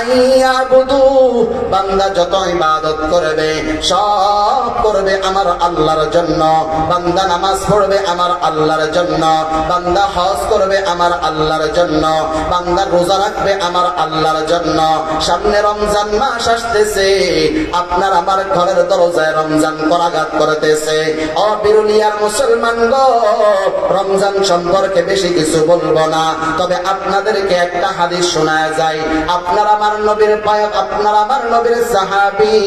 আইয়াবুদু, বান্দা যত ইবাদত করবে সব করবে আমার আল্লাহর জন্য। বান্দা নামাজ পড়বে আমার আল্লাহর জন্য, বান্দা হজ করবে আমার আল্লাহর জন্য, বান্দা রোজা রাখবে আমার আল্লাহর জন্য। সামনে রমজান মাস আসতেছে, আপনার আমার ঘরের দরজায় রমজান করাঘাত করতেছে। ও বিরুলিয়ার মুসলমান গো, রমজান সম্পর্কে বেশি কিছু বলবো না, তবে আপনাদেরকে একটা হাদিস শোনায় যায়। আপনার আমার নবীর পায়ক, আপনার আমার নবীর সাহাবী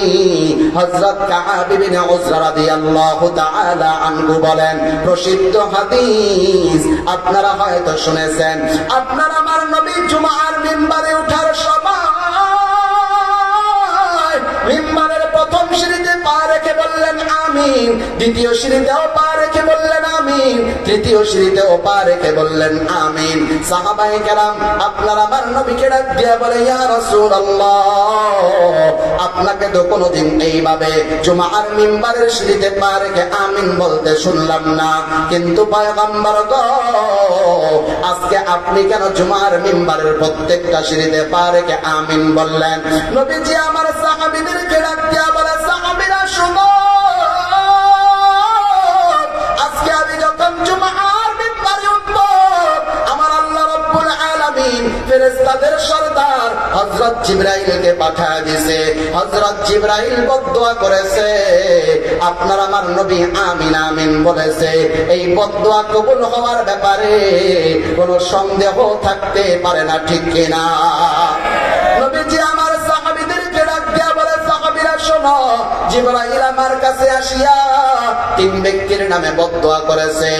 হযরত কাআব ইবনে উজরা রাদিয়াল্লাহু তাআলা আনহু বলেন, প্রসিদ্ধ হাদিস আপনারা হয়তো শুনেছেন, আপনার আমার নবী জুমার মিম্বারে ওঠার সময় মিম্বারের প্রথম সিঁড়িতে পা রেখে বললেন আমিন, দ্বিতীয় সিঁড়িতেও পা রেখে বললেন আমিন, তৃতীয় সিঁড়িতেও পা রেখে বললেন আমিন। সাহাবায়ে কেরাম আপনার আমার নবীকে ডাক দিয়ে বলে, ইয়া রাসূলুল্লাহ, আপনাকে তো কোনোদিন এইভাবে জুমার মিম্বারের সিঁড়িতে পা রেখে আমিন বলতে শুনলাম না, কিন্তু পয়গম্বর গো, আজকে আপনি কেন জুমার মিম্বারের প্রত্যেকটা সিঁড়িতে পা রেখে আমিন বললেন? নবীজি আমার সাহাবীদেরকে ডাক দিয়ে বলে, সাহাবীরা শুনো, আজকে আমি যখন জুমার মিম্বারে উঠব, আমার আল্লাহ রাব্বুল আলামিন ফেরেশতাদের সরদার হযরত জিবরাইলকে পাঠিয়ে দিয়েছে। হযরত জিবরাইল বদদুয়া করেছে, আপনার আমার নবী আমিন আমিন বলেছে। এই বদদুয়া কবুল হওয়ার ব্যাপারে কোনো সন্দেহ থাকতে পারে না, ঠিক কিনা? নবীজি আমার সাহাবীদেরকে ডাক দিয়া বলে, সাহাবীরা শোনো, জিবরাইল আমার কাছে আসিয়া তিন ব্যক্তির নামে বদদুয়া করেছে।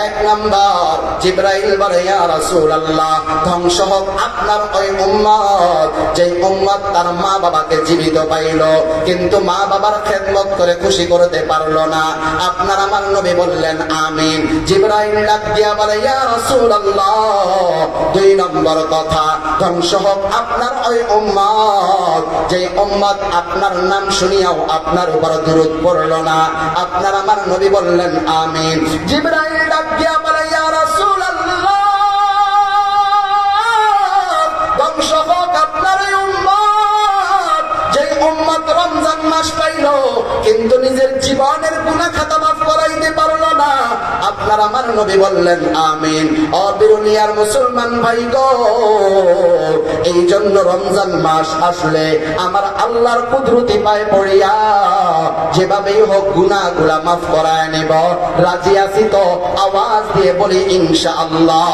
এক নাম্বার, জিবরাইল বলে, ইয়া রাসূলুল্লাহ, ধ্বংস হোক আপনার ওই উম্মত, যে উম্মত তার মা বাবাকে জীবিত পাইল কিন্তু মা বাবার খেদমত করে খুশি করতে পারলো না। আপনার আমার নবী বললেন আমিন। জিবরাইল ডাক দিয়া বলে, ইয়া রাসূলুল্লাহ, দুই নম্বর কথা, ধ্বংস হোক আপনার ওই উম্মত, যে উম্মত আপনার নাম শুনিয়াও আপনার উপর দুরূদ পড়লো না। আপনার আমার নবী বললেন আমিন। জিবরাইল ডাক দিয়া বলে, ইয়া রাসূলুল্লাহ, ধ্বংস হোক আপনার ওই উম্মত, যে উম্মত রমজান মাস পাইল কিন্তু নিজের জীবনের গুনাহ খাতা মাফ করাইতে পারলো না। আপনার আমার নবী বললেন আমিন। ও বিরুলিয়ার মুসলমান ভাই গো, এই জন্য রমজান মাস আসলে আমার আল্লাহর কুদরতি পায়ে পড়িয়া যেভাবেই হোক গুনাহগুলা মাফ করায় নেব। রাজি আছি তো? আওয়াজ দিয়ে বলি ইনশাআল্লাহ।